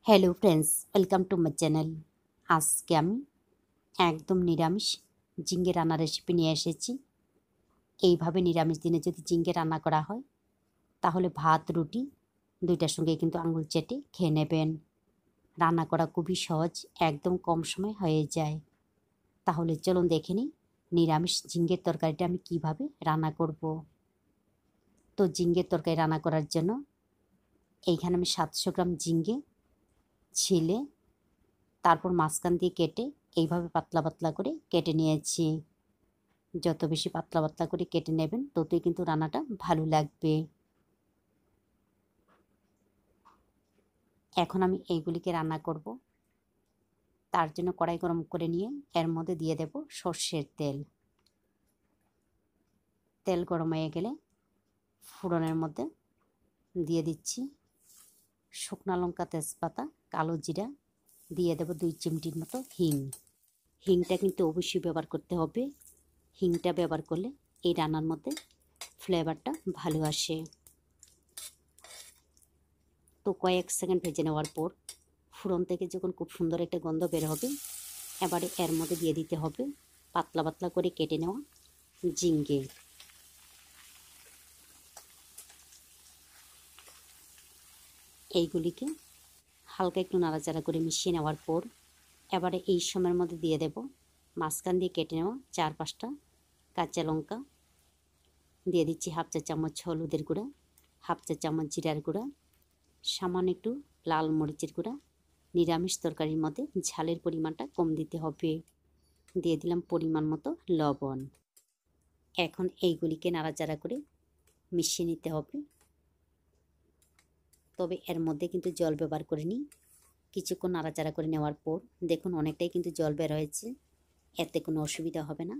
Hello friends, welcome to my channel. আজকে আমি একদম নিরামিষ ঝিঙে রান্নার রেসিপি নিয়ে এসেছি। এইভাবে নিরামিষ দিনে যদি ঝিঙে রান্না করা হয় তাহলে ভাত রুটি দুইটার সঙ্গে কিন্তু আঙুল চেটে খেয়ে নেবেন। রান্না করা খুবই সহজ, একদম কম সময় হয়ে যায়। তাহলে চলুন দেখে নিই নিরামিষ ঝিঙের তরকারিটা আমি কিভাবে রান্না করব। তো ঝিঙের তরকারি রান্না করার জন্য এইখানে আমি 700 গ্রাম ঝিঙে ছিলে তারপর মাঝখান দিয়ে কেটে এইভাবে পাতলা পাতলা করে কেটে নিয়েছি। যত বেশি পাতলা পাতলা করে কেটে নেবেন ততই কিন্তু রান্নাটা ভালো লাগবে। এখন আমি এইগুলিকে রান্না করব। তার জন্য কড়াই গরম করে নিয়ে এর মধ্যে দিয়ে দেব সর্ষের তেল। তেল গরম হয়ে গেলে ফোড়নের মধ্যে দিয়ে দিচ্ছি শুকনো লঙ্কা, তেজপাতা, কালো জিরা, দিয়ে দেব 2 চিমটির মতো হিং। হিংটা কিন্তু অবশ্যই ব্যবহার করতে হবে। হিংটা ব্যবহার করলে এই রান্নার মধ্যে ফ্লেভারটা ভালো আসে। তো কয়েক সেকেন্ড ভেজে নেওয়ার পর ফোড়ন থেকে যখন খুব সুন্দর একটা গন্ধ বের হবে, এবারে এর মধ্যে দিয়ে দিতে হবে পাতলা পাতলা করে কেটে নেওয়া ঝিঙে। এইগুলিকে হালকা একটু নাড়াচাড়া করে মিশিয়ে নেওয়ার পর এবারে এই সময়ের মধ্যে দিয়ে দেব মাঝখান দিয়ে কেটে নেওয়া 4-5টা কাঁচা লঙ্কা। দিয়ে দিচ্ছি হাফ চা চামচ হলুদের গুঁড়া, হাফ চা চামচ জিরার গুঁড়া, সামান্য একটু লাল মরিচের গুঁড়া। নিরামিষ তরকারির মধ্যে ঝালের পরিমাণটা কম দিতে হবে। দিয়ে দিলাম পরিমাণ মতো লবণ। এখন এইগুলিকে নাড়াচাড়া করে মিশিয়ে নিতে হবে। তবে এর মধ্যে কিন্তু জল ব্যবহার করে নিই। কিছুক্ষণ নাড়াচাড়া করে নেওয়ার পর দেখুন অনেকটাই কিন্তু জল বের হয়েছে। এতে কোনো অসুবিধা হবে না।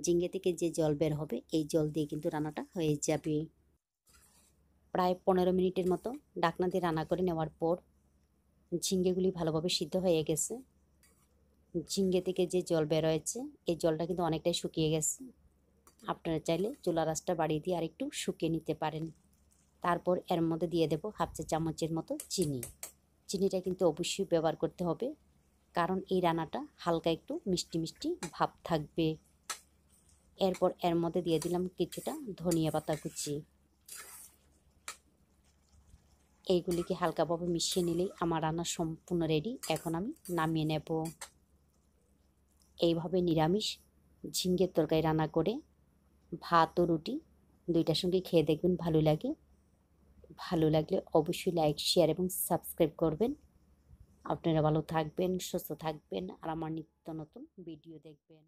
ঝিঙে থেকে যে জল বের হবে এই জল দিয়ে কিন্তু রান্নাটা হয়ে যাবে। প্রায় 15 মিনিটের মতো ঢাকনা দিয়ে রান্না করে নেওয়ার পর ঝিঙেগুলি ভালোভাবে সিদ্ধ হয়ে গেছে। ঝিঙে থেকে যে জল বের হয়েছে এই জলটা কিন্তু অনেকটাই শুকিয়ে গেছে। আপনারা চাইলে চুলার আঁচটা বাড়িয়ে দিয়ে আরেকটু শুকিয়ে নিতে পারেন। তারপর এর মধ্যে দিয়ে দেব হাফ চা চামচের মতো চিনি। চিনিটা কিন্তু অবশ্যই ব্যবহার করতে হবে, কারণ এই রান্নাটা হালকা একটু মিষ্টি মিষ্টি ভাব থাকবে। এরপর এর মধ্যে দিয়ে দিলাম কিছুটা ধনিয়া পাতা কুচি। এইগুলিকে হালকাভাবে মিশিয়ে নিলেই আমার রান্না সম্পূর্ণ রেডি। এখন আমি নামিয়ে নেব। এইভাবে নিরামিষ ঝিঙের তরকারি রান্না করে ভাত ও রুটি দুইটার সঙ্গে খেয়ে দেখবেন ভালো লাগে। ভালো লাগলে অবশ্যই লাইক, শেয়ার এবং সাবস্ক্রাইব করবেন। আপনারা ভালো থাকবেন, সুস্থ থাকবেন আর আমার নিত্য নতুন ভিডিও দেখবেন।